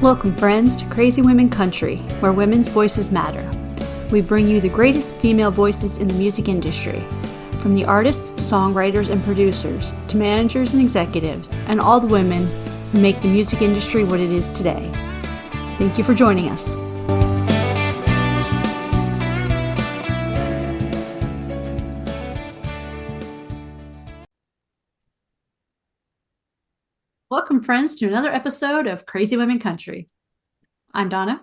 Welcome, friends, to Crazy Women Country, where women's voices matter. We bring you the greatest female voices in the music industry, from the artists, songwriters, and producers, to managers and executives, and all the women who make the music industry what it is today. Thank you for joining us. Welcome, friends, to another episode of Crazy Women Country. I'm Donna.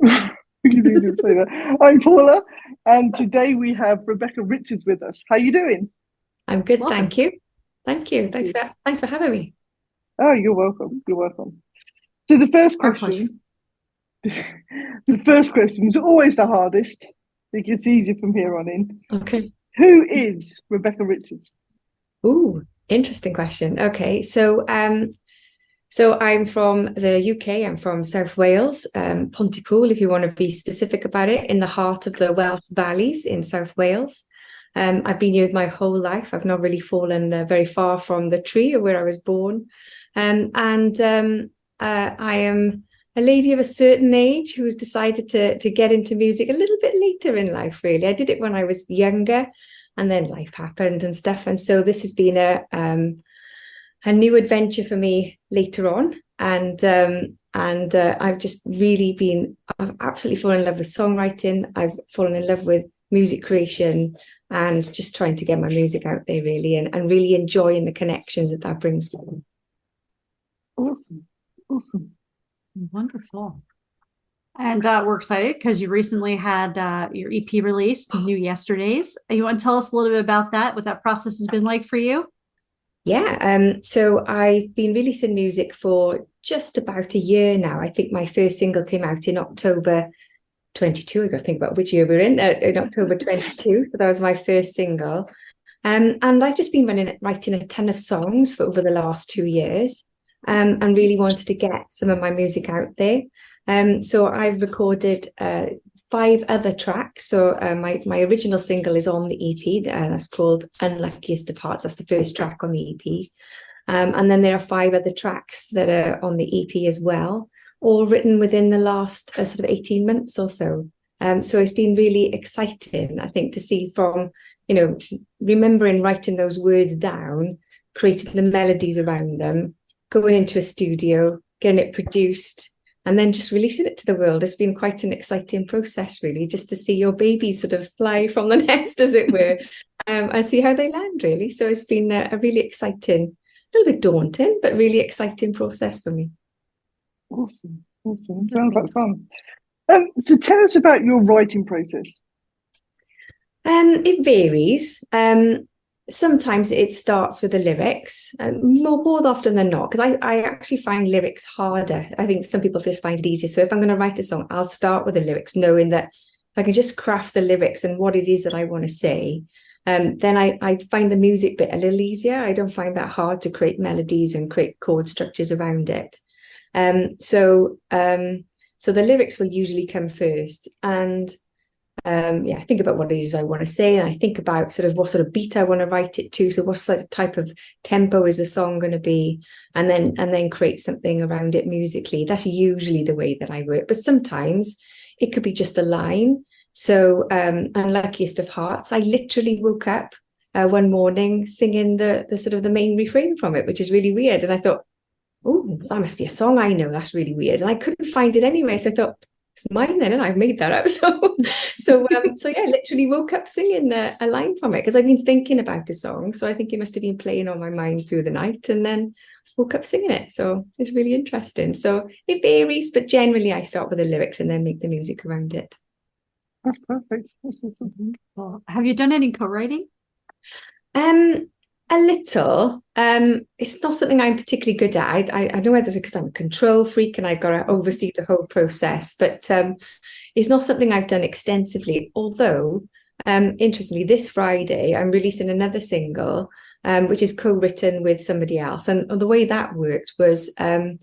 I'm Paula, and today we have Rebecca Richards with us. How are you doing? I'm good, Welcome. thank you. Thank you. Thanks for having me. Oh, you're welcome. You're welcome. So the first question is always the hardest. It gets easier from here on in. Okay. Who is Rebecca Richards? Ooh, interesting question. Okay, so I'm from the UK. I'm from South Wales, Pontypool, if you want to be specific about it, in the heart of the Welsh Valleys in South Wales. I've been here my whole life. I've not really fallen very far from the tree of where I was born. I am a lady of a certain age who has decided to get into music a little bit later in life, really. I did it when I was younger, and then life happened and stuff. And so this has been a new adventure for me later on. And I've just really I've absolutely fallen in love with songwriting. I've fallen in love with music creation and just trying to get my music out there, really, and really enjoying the connections that brings me. Awesome. Wonderful. And we're excited because you recently had your EP released, New Yesterdays. You want to tell us a little bit about that, what that process has been like for you? Yeah, so I've been releasing music for just about a year now. I think my first single came out in October 22. I got to think about which year we're in October 22. So that was my first single. And I've just been writing a ton of songs for over the last 2 years, and really wanted to get some of my music out there. So I've recorded 5 other tracks. So my original single is on the EP, that's called Unluckiest of Hearts. That's the first track on the EP. And then there are 5 other tracks that are on the EP as well, all written within the last sort of 18 months or so. So it's been really exciting, I think, to see from, remembering writing those words down, creating the melodies around them, going into a studio, getting it produced, and then just releasing it to the world. It's been quite an exciting process, really, just to see your babies sort of fly from the nest, as it were, and see how they land, really. So it's been a really exciting, a little bit daunting, but really exciting process for me. Awesome. Sounds like fun. So tell us about your writing process. It varies. Sometimes it starts with the lyrics, more often than not, because I actually find lyrics harder. I think some people just find it easier. So if I'm going to write a song, I'll start with the lyrics, knowing that if I can just craft the lyrics and what it is that I want to say, then I find the music bit a little easier. I don't find that hard to create melodies and create chord structures around it. So the lyrics will usually come first, and I think about what it is I want to say, and I think about sort of what sort of beat I want to write it to. So what sort of type of tempo is the song going to be, and then create something around it musically. That's usually the way that I work. But sometimes it could be just a line. So Unluckiest of Hearts, I literally woke up one morning singing the sort of the main refrain from it, which is really weird. And I thought, oh, that must be a song I know. That's really weird. And I couldn't find it anyway. So I thought, it's mine then, and I've made that up. So yeah, literally woke up singing a line from it because I've been thinking about the song. So I think it must have been playing on my mind through the night, and then woke up singing it. So it's really interesting. So it varies, but generally I start with the lyrics and then make the music around it. That's perfect. Well, have you done any co-writing? A little. It's not something I'm particularly good at. I don't know whether it's because I'm a control freak and I've got to oversee the whole process, but it's not something I've done extensively. Although, interestingly, this Friday I'm releasing another single, which is co-written with somebody else. And the way that worked was I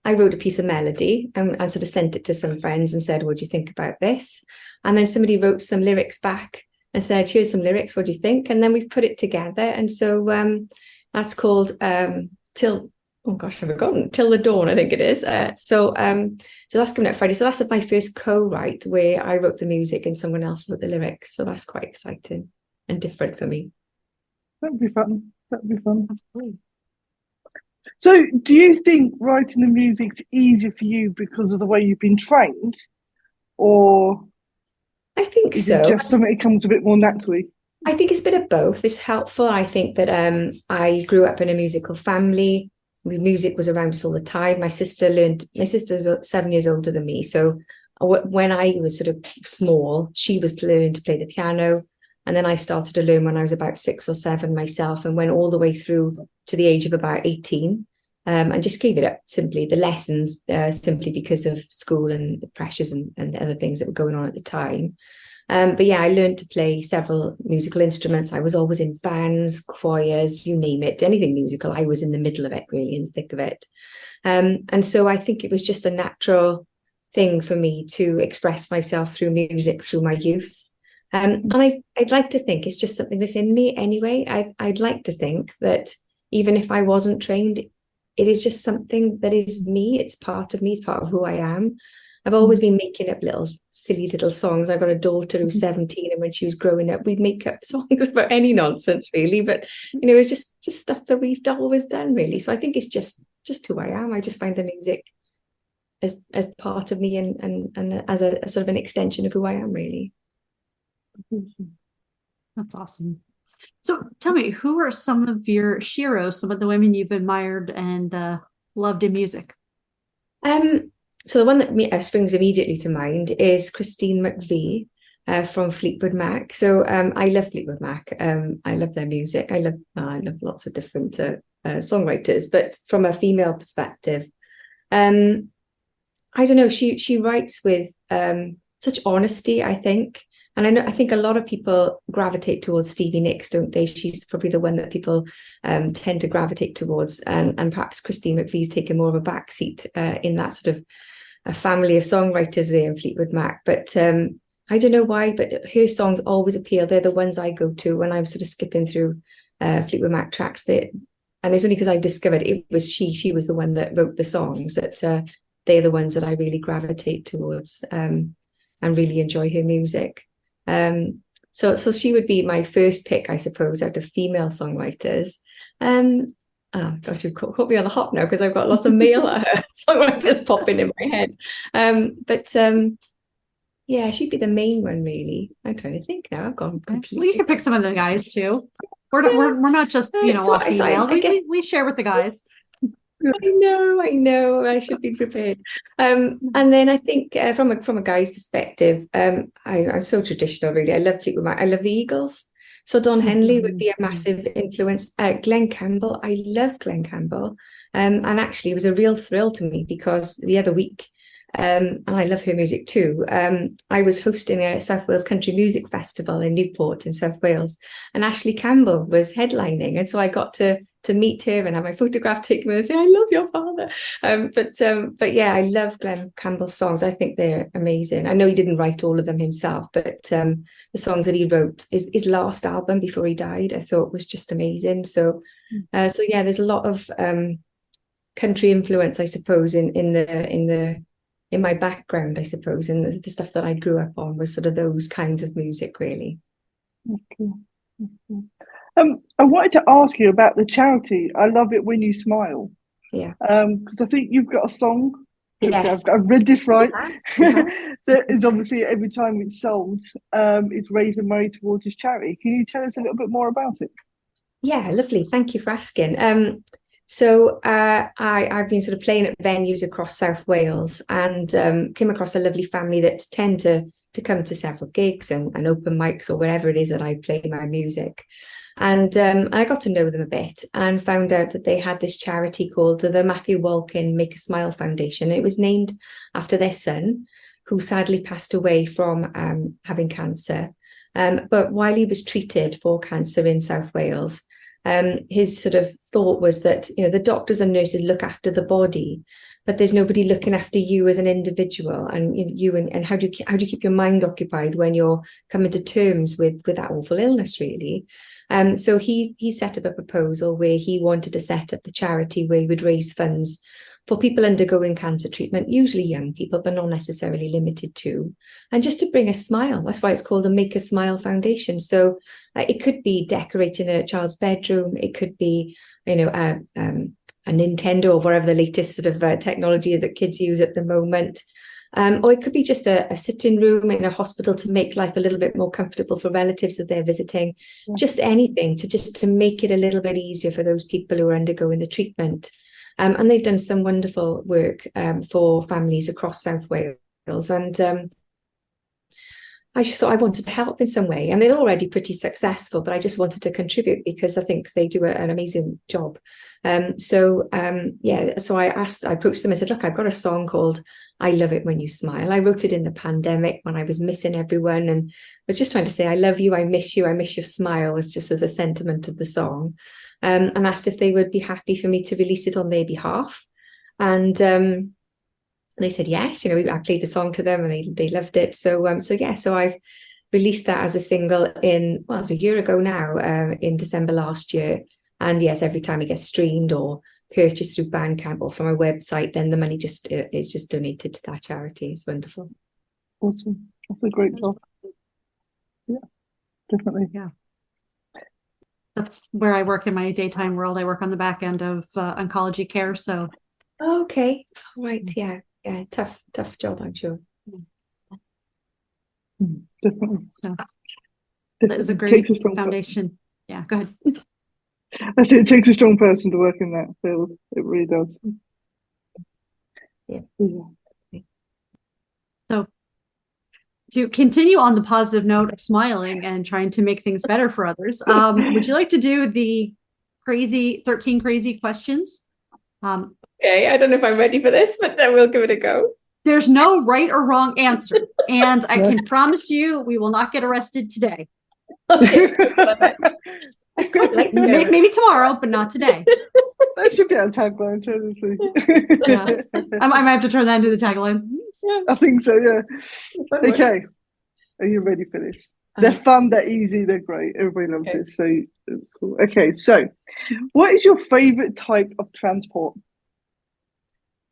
wrote a piece of melody and I sort of sent it to some friends and said, what do you think about this? And then somebody wrote some lyrics back and said, here's some lyrics, what do you think? And then we've put it together. And so that's called Till oh gosh, I've forgotten. Till the Dawn, I think it is. So that's coming out Friday. So that's my first co-write where I wrote the music and someone else wrote the lyrics. So that's quite exciting and different for me. That'd be fun. That'd be fun. So, do you think writing the music's easier for you because of the way you've been trained, or I think is it so. just something that comes a bit more naturally? I think it's a bit of both. It's helpful. I think that I grew up in a musical family. Music was around us all the time. My sister's 7 years older than me. So when I was sort of small, she was learning to play the piano. And then I started to learn when I was about 6 or 7 myself, and went all the way through to the age of about 18. And just gave it up simply, the lessons, simply because of school and the pressures and the other things that were going on at the time. But yeah, I learned to play several musical instruments. I was always in bands, choirs, you name it, anything musical. I was in the middle of it, really, in the thick of it. And so I think it was just a natural thing for me to express myself through music through my youth. And I'd like to think it's just something that's in me anyway. I'd like to think that even if I wasn't trained, it is just something that is me. It's part of me. It's part of who I am. I've always been making up silly little songs. I've got a daughter who's 17, and when she was growing up, we'd make up songs about any nonsense, really. But it's just stuff that we've always done, really. So I think it's just who I am. I just find the music as part of me and as a sort of an extension of who I am, really. That's awesome. So tell me, who are some of your sheroes, some of the women you've admired and loved in music? So the one that springs immediately to mind is Christine McVie from Fleetwood Mac. So I love Fleetwood Mac. I love their music. I love lots of different songwriters, but from a female perspective, I don't know. She writes with such honesty, I think. And I think a lot of people gravitate towards Stevie Nicks, don't they? She's probably the one that people tend to gravitate towards. And perhaps Christine McVie's taken more of a backseat in that sort of a family of songwriters there in Fleetwood Mac. But I don't know why, but her songs always appeal. They're the ones I go to when I'm sort of skipping through Fleetwood Mac tracks. And it's only because I discovered it was she was the one that wrote the songs that they're the ones that I really gravitate towards and really enjoy her music. So she would be my first pick, I suppose, out of female songwriters. Oh gosh, you've caught me on the hop now because I've got lots of male songwriters popping in my head. But yeah, she'd be the main one, really. I'm trying to think now. I've gone completely. Well, you can pick some of the guys too. We're not just all female. We share with the guys. I know. I should be prepared. And then I think from a guy's perspective, I'm so traditional, really. I love Fleetwood Mac. I love the Eagles. So Don Henley would be a massive influence. Glenn Campbell, I love Glenn Campbell. And actually, it was a real thrill to me because the other week, and I love her music too, I was hosting a South Wales Country Music Festival in Newport in South Wales, and Ashley Campbell was headlining. And so I got to meet her and have my photograph taken with her and say, I love your father. But yeah, I love Glenn Campbell's songs. I think they're amazing. I know he didn't write all of them himself, but the songs that he wrote, his last album before he died, I thought was just amazing. So yeah, there's a lot of country influence, I suppose, in my background, I suppose, and the stuff that I grew up on was sort of those kinds of music, really. Okay. I wanted to ask you about the charity. I love it when you smile. Yeah. Because I think you've got a song. Yes. I've read this right. Uh-huh. That is obviously every time it's sold, it's raising money towards this charity. Can you tell us a little bit more about it? Yeah, lovely. Thank you for asking. So I've been sort of playing at venues across South Wales and came across a lovely family that tend to come to several gigs and open mics or wherever it is that I play my music. And I got to know them a bit and found out that they had this charity called the Matthew Walkin Make a Smile Foundation. It was named after their son, who sadly passed away from having cancer. But while he was treated for cancer in South Wales, his sort of thought was that, the doctors and nurses look after the body, but there's nobody looking after you as an individual, and and how do you keep your mind occupied when you're coming to terms with that awful illness, really. So he set up a proposal where he wanted to set up the charity where he would raise funds for people undergoing cancer treatment, usually young people, but not necessarily limited to, and just to bring a smile. That's why it's called the Make a Smile Foundation. So it could be decorating a child's bedroom, it could be, a Nintendo or whatever the latest sort of technology that kids use at the moment. Or it could be just a sitting room in a hospital to make life a little bit more comfortable for relatives that they're visiting. Yeah. Just anything to make it a little bit easier for those people who are undergoing the treatment. And they've done some wonderful work for families across South Wales. And I just thought I wanted to help in some way. And they're already pretty successful, but I just wanted to contribute because I think they do an amazing job. So I approached them and said, look, I've got a song called I Love It When You Smile. I wrote it in the pandemic when I was missing everyone, and was just trying to say, I love you, I miss you, I miss your smile, was just the sentiment of the song. And asked if they would be happy for me to release it on their behalf. And they said yes. I played the song to them and they loved it. So I've released that as a single it was a year ago now, in December last year. And yes, every time it gets streamed or purchased through Bandcamp or from a website, then the money is just donated to that charity. It's wonderful. Awesome. That's a great job. Yeah, definitely. Yeah. That's where I work in my daytime world. I work on the back end of oncology care. So, okay, right, yeah, tough job, I'm sure. Definitely. So that is a great foundation. Yeah, go ahead. I say it takes a strong person to work in that field. It really does. Yeah. So, to continue on the positive note of smiling and trying to make things better for others, would you like to do the 13 crazy questions? Okay, I don't know if I'm ready for this, but then we'll give it a go. There's no right or wrong answer. And I can promise you we will not get arrested today. Okay. Maybe tomorrow, but not today. That should be our tagline, yeah. I might have to turn that into the tagline. I think so, yeah. Okay. Are you ready for this? They're fun, they're easy, they're great. Everybody loves it. So it's cool. Okay, so what is your favorite type of transport?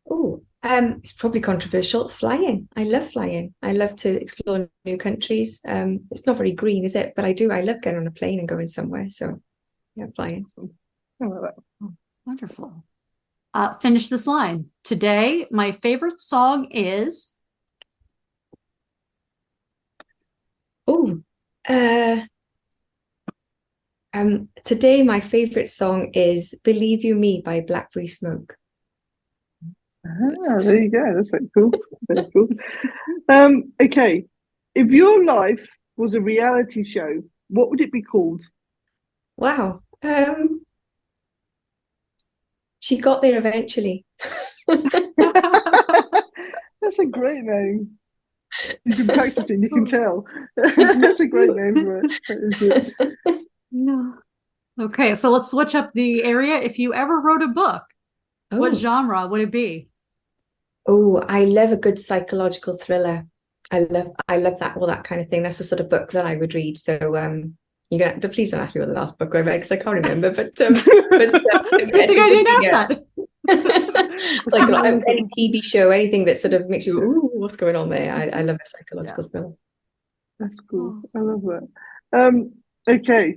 Oh, it's probably controversial. Flying. I love flying. I love to explore new countries. It's not very green, is it? But I love getting on a plane and going somewhere. So yeah, flying. I like that. Oh, wonderful. Finish this line. Today, my favorite song is. Today my favorite song is Believe You Me by Blackberry Smoke. There you go. That's very cool. Very cool. Okay. If your life was a reality show, what would it be called? Wow. She Got There Eventually. That's a great name. You've been practicing, you can tell. That's a great name for it. No. Okay, so let's switch up the area. If you ever wrote a book, what genre would it be? Oh, I love a good psychological thriller. I love that, all that kind of thing. That's the sort of book that I would read. So you're gonna please don't ask me what the last book I read because I can't remember. But I think I didn't ask that. It's like any TV show, anything that sort of makes you, ooh, what's going on there? I love a psychological thriller. That's cool. I love that. Okay.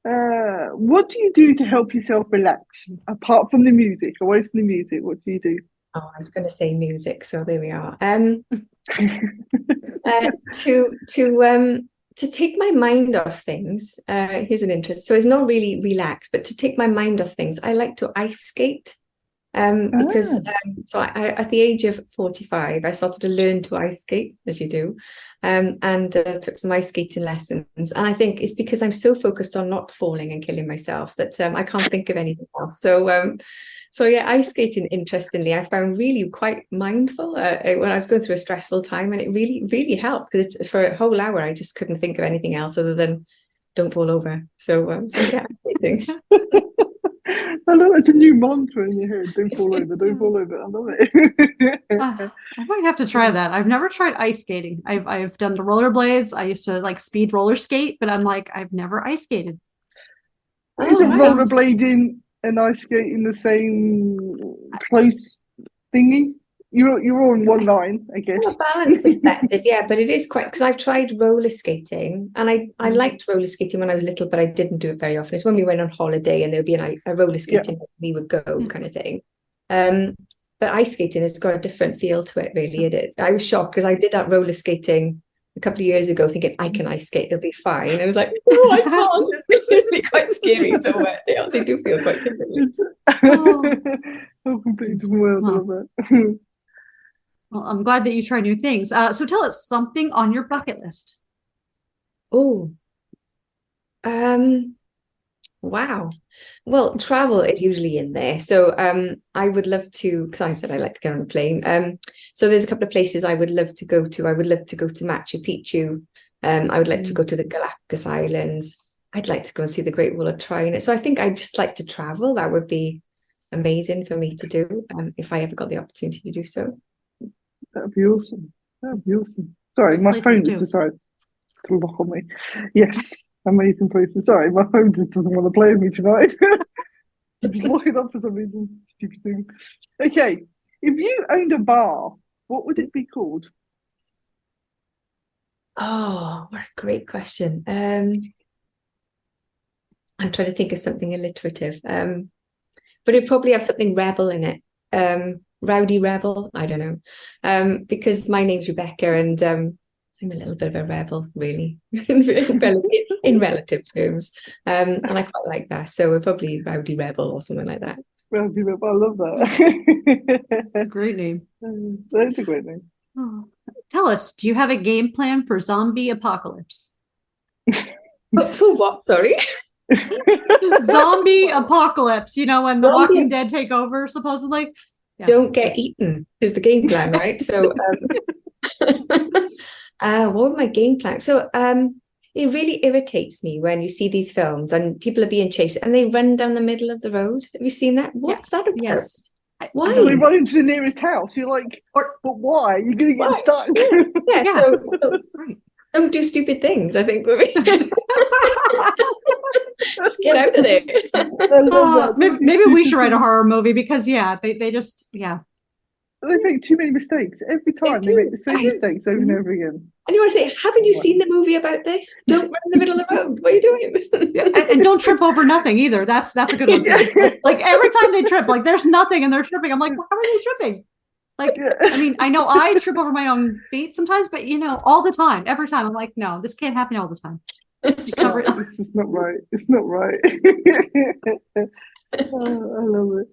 What do you do to help yourself relax? Apart from the music, away from the music, what do you do? Oh, I was going to say music, so there we are. To take my mind off things, here's an interest. So it's not really relax, but to take my mind off things, I like to ice skate. Because I at the age of 45, I started to learn to ice skate, as you do, and took some ice skating lessons. And I think it's because I'm so focused on not falling and killing myself that I can't think of anything else. So yeah, ice skating, interestingly, I found really quite mindful when I was going through a stressful time, and it really, really helped because for a whole hour I just couldn't think of anything else other than don't fall over. So yeah, skating. That's love it. It's a new mantra in your head. Don't fall over, don't fall over. I love it. I might have to try that. I've never tried ice skating. I've done the rollerblades. I used to like speed roller skate, but I'm like, I've never ice skated. Isn't that sounds- rollerblading and ice skating the same close thingy? You're all in one line, I guess. From a balance perspective, yeah, but it is quite, because I've tried roller skating, and I liked roller skating when I was little, but I didn't do it very often. It's when we went on holiday and there would be a roller skating, we would go kind of thing. But ice skating has got a different feel to it, really. It is. I was shocked because I did that roller skating a couple of years ago, thinking I can ice skate, it'll be fine. And I was like, no, I can't. It's really quite scary. So they do feel quite different. Oh, completely different world. I love that. Well, I'm glad that you try new things. So tell us something on your bucket list. Oh, wow. Well, travel is usually in there. So I would love to, because I said I like to get on a plane. So there's a couple of places I would love to go to. I would love to go to Machu Picchu. I would like to go to the Galapagos Islands. I'd like to go and see the Great Wall of China. So I think I'd just like to travel. That would be amazing for me to do if I ever got the opportunity to do so. That'd be awesome. Sorry, my phone just decided to lock on me. Yes, amazing places. Sorry, my phone just doesn't want to play with me tonight. It's locking up for some reason. Stupid thing. Okay, if you owned a bar, what would it be called? Oh, what a great question. I'm trying to think of something alliterative. But it'd probably have something rebel in it. Rowdy rebel, I don't know. Because my name's Rebecca and I'm a little bit of a rebel, really, in relative terms. And I quite like that. So we're probably Rowdy Rebel or something like that. Rowdy Rebel, I love that. Great name. That's a great name. Oh. Tell us, do you have a game plan for zombie apocalypse? For what? Sorry. Zombie apocalypse, when the Walking Dead take over, supposedly. Yeah. Don't get eaten is the game plan, right? So what was my game plan? So it really irritates me when you see these films and people are being chased and they run down the middle of the road. Have you seen that? What's that about? Yes. Why? We run into the nearest house. You're like, but why? You're going to get stuck. Yeah. So don't do stupid things, I think. Just get out of there. Maybe we should write a horror movie because they just they make too many mistakes every time. They make the same mistakes over and over again. And you want to say, haven't you seen the movie about this? Don't run in the middle of the road. What are you doing? and don't trip over nothing either. That's a good one too. Like every time they trip, like there's nothing and they're tripping. I'm like, how are you tripping? Like, I mean, I know I trip over my own feet sometimes, but all the time, every time, I'm like, no, this can't happen all the time. It's not right. It's not right. Oh, I love it.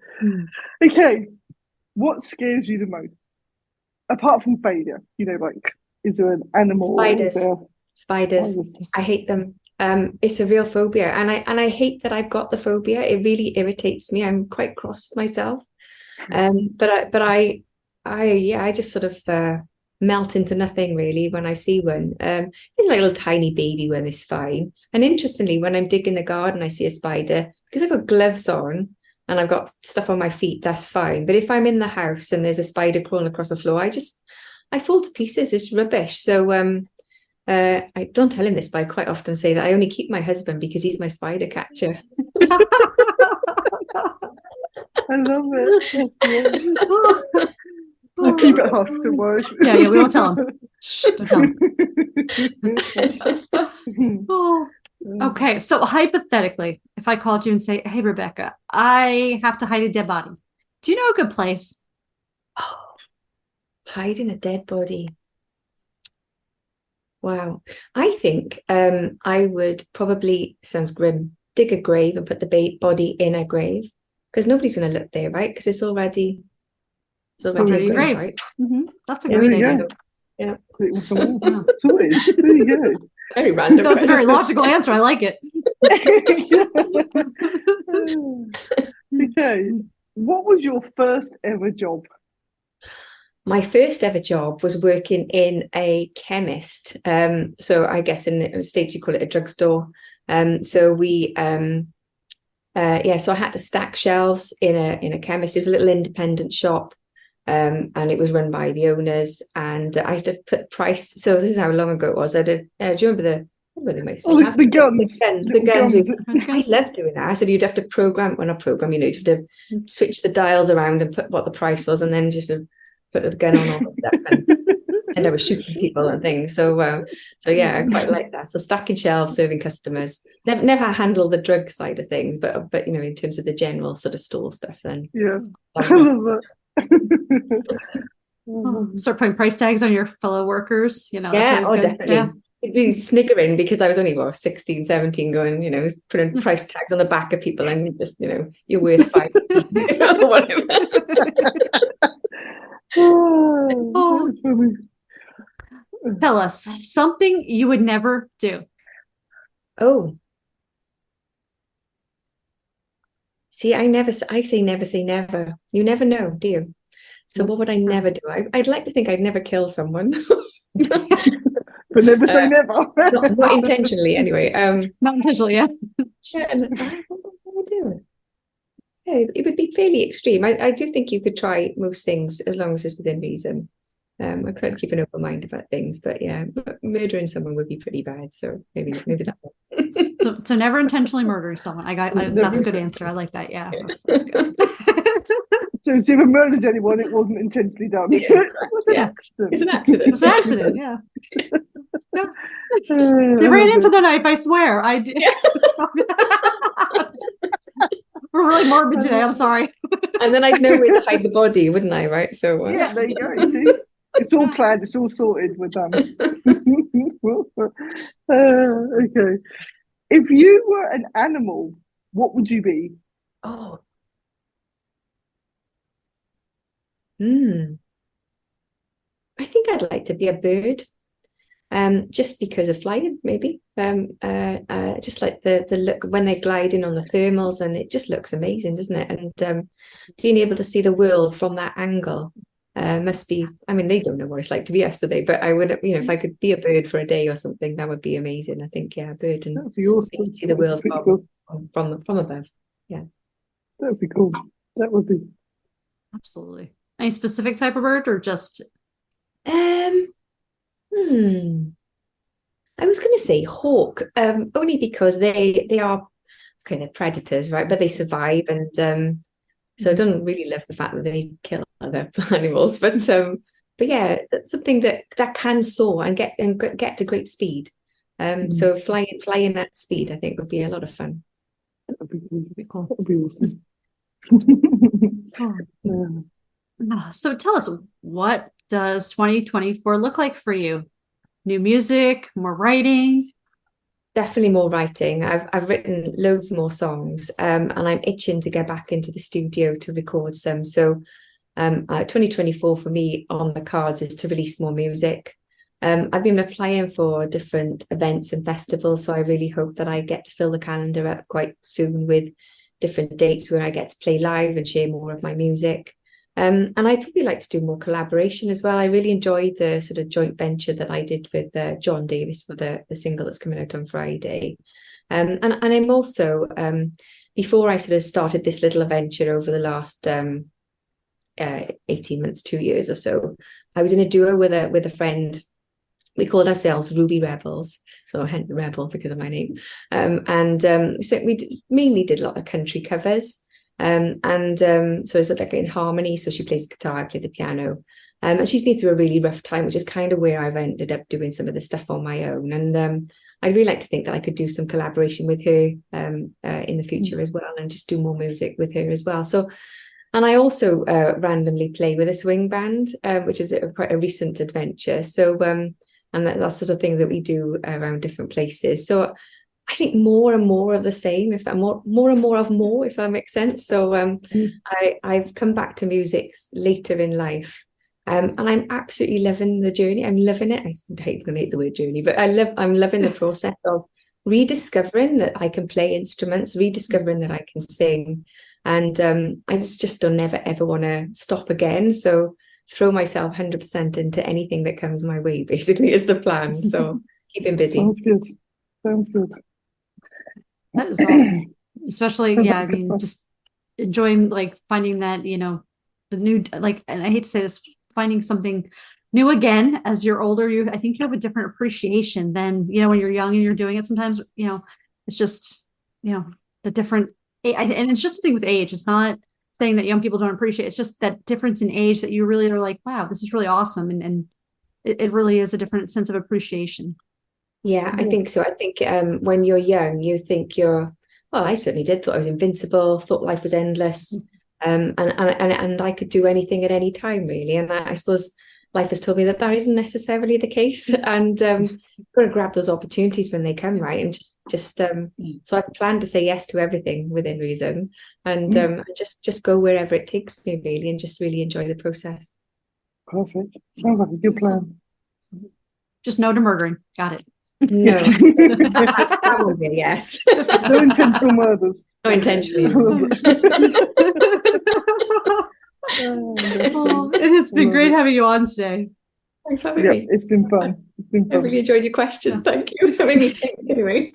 Okay, what scares you the most? Apart from failure, like, is there an animal? Spiders. I hate them. It's a real phobia, and I hate that I've got the phobia. It really irritates me. I'm quite cross with myself. But I just sort of melt into nothing really when I see one. It's like a little tiny baby one is fine. And interestingly, when I'm digging the garden, I see a spider, because I've got gloves on and I've got stuff on my feet, that's fine. But if I'm in the house and there's a spider crawling across the floor, I fall to pieces. It's rubbish. So I don't tell him this, but I quite often say that I only keep my husband because he's my spider catcher. I love it. I'll keep it hush, don't worry. Yeah, we won't tell him. Shh, don't tell him. Okay, so hypothetically, if I called you and say, hey, Rebecca, I have to hide a dead body. Do you know a good place? Oh, hiding a dead body. Wow. I think I would probably, sounds grim, dig a grave and put the body in a grave, because nobody's going to look there, right? Because it's already a grave, right? Mm-hmm. That's a great idea. Yeah. Sorted. There you go. Very random. That's a very logical answer. I like it. Okay. What was your first ever job? My first ever job was working in a chemist. So I guess in the States you call it a drugstore. So we so I had to stack shelves in a chemist. It was a little independent shop, and it was run by the owners. And I used to put price. So this is how long ago it was. I did. Do you remember what they might still have? The guns. The guns. I loved doing that. I said you'd have to you'd have to switch the dials around and put what the price was, and then just put the gun on all of that. And I was shooting people and things. So yeah, I quite like that. So stacking shelves, serving customers. Never handled the drug side of things, but in terms of the general sort of store stuff, then yeah, I love that. Start putting price tags on your fellow workers. Yeah, that's always good. definitely. Yeah. It'd be sniggering because I was only 16, 17 going, putting price tags on the back of people and just, you're worth 5 or whatever. Tell us something you would never do. Oh. See, I say never say never. You never know, do you? So what would I never do? I'd like to think I'd never kill someone. But never say never. Not intentionally, anyway. Not intentionally, yeah. Yeah, and what would I do? Yeah, it would be fairly extreme. I do think you could try most things as long as it's within reason. I try to keep an open mind about things, but yeah, murdering someone would be pretty bad. So maybe that one. So never intentionally murdering someone. That's a good answer. I like that. Yeah, that's good. So if it murders anyone, it wasn't intentionally done. Yeah, it's an accident. It's an accident. Yeah. They ran into the knife. I swear. I did. Yeah. We're really morbid today. I'm sorry. And then I'd know where to hide the body, wouldn't I? Right. So yeah, there you go. See? It's all planned. It's all sorted. We're done. Okay. If you were an animal, what would you be? Oh. I think I'd like to be a bird. Just because of flying, maybe. Just like the look when they're gliding on the thermals, and it just looks amazing, doesn't it? And being able to see the world from that angle must be. I mean, they don't know what it's like to be us today, but I would, if I could be a bird for a day or something, that would be amazing. I think, yeah, a bird and awesome. See the world from above. Yeah, that would be cool. That would be absolutely. Any specific type of bird, or just? I was going to say hawk, only because they are kind of predators, right? But they survive, and so I don't really love the fact that they kill other animals. But yeah, that's something that can soar and get to great speed. So flying at speed, I think, would be a lot of fun. That would be cool. That would be awesome. So tell us, what does 2024 look like for you? New music, more writing? Definitely more writing. I've written loads more songs, and I'm itching to get back into the studio to record some. So 2024 for me on the cards is to release more music. I've been applying for different events and festivals, so I really hope that I get to fill the calendar up quite soon with different dates where I get to play live and share more of my music. And I'd probably like to do more collaboration as well. I really enjoyed the sort of joint venture that I did with John Davis for the single that's coming out on Friday. And I'm also, before I sort of started this little adventure over the last 18 months, 2 years or so, I was in a duo with a friend. We called ourselves Ruby Rebels, so hence the rebel because of my name. So we mainly did a lot of country covers. So it's like in harmony. So she plays guitar, I play the piano. And she's been through a really rough time, which is kind of where I've ended up doing some of the stuff on my own. And I'd really like to think that I could do some collaboration with her in the future as well, and just do more music with her as well. So, and I also randomly play with a swing band, which is quite a recent adventure. So, and that's sort of thing that we do around different places. So I think more and more of the same, if more and more of more, if that makes sense. So I've come back to music later in life, and I'm absolutely loving the journey. I'm loving it. I hate the word journey, but I'm loving the process of rediscovering that I can play instruments, rediscovering that I can sing, and I just don't never ever want to stop again. So throw myself 100% into anything that comes my way, basically, is the plan. So keeping busy. Sounds good. That is awesome. especially, yeah, I mean, just enjoying, like, finding that, you know, the new, like, and I hate to say this, finding something new again as you're older. I think you have a different appreciation than, you know, when you're young and you're doing it. Sometimes, you know, it's just, you know, the different, and it's just something with age. It's not saying that young people don't appreciate it. It's just that difference in age that you really are like, wow, this is really awesome. And it really is a different sense of appreciation. Yeah, I think so. I think when you're young, you think well, I certainly did, thought I was invincible, thought life was endless, and I could do anything at any time, really. And I suppose life has told me that isn't necessarily the case, and got to grab those opportunities when they come, right? And just so I plan to say yes to everything within reason, and just go wherever it takes me, really, and just really enjoy the process. Perfect. Sounds like a good plan. Just no to murdering. Got it. No, that would be a yes. No intentional murders. No, intentionally. Well, it has been great having you on today. Thanks for having me. It's been fun. I really enjoyed your questions. Thank you. It made me think anyway.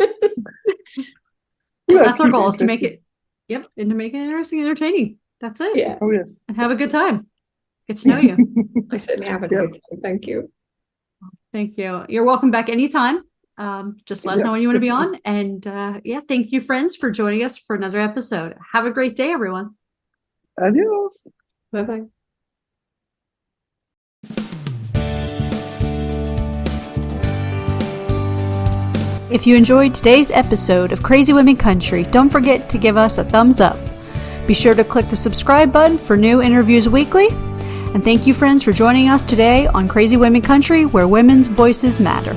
That's our goal, is to make it, and to make it interesting and entertaining. That's it. Yeah. Oh, yeah. And have a good time. Get to know you. I certainly have a good time. Thank you. Thank you. You're welcome back anytime. Just let us know when you want to be on. And thank you, friends, for joining us for another episode. Have a great day, everyone. Adios. Bye-bye. If you enjoyed today's episode of Crazy Women Country, don't forget to give us a thumbs up. Be sure to click the subscribe button for new interviews weekly. And thank you, friends, for joining us today on Crazy Women Country, where women's voices matter.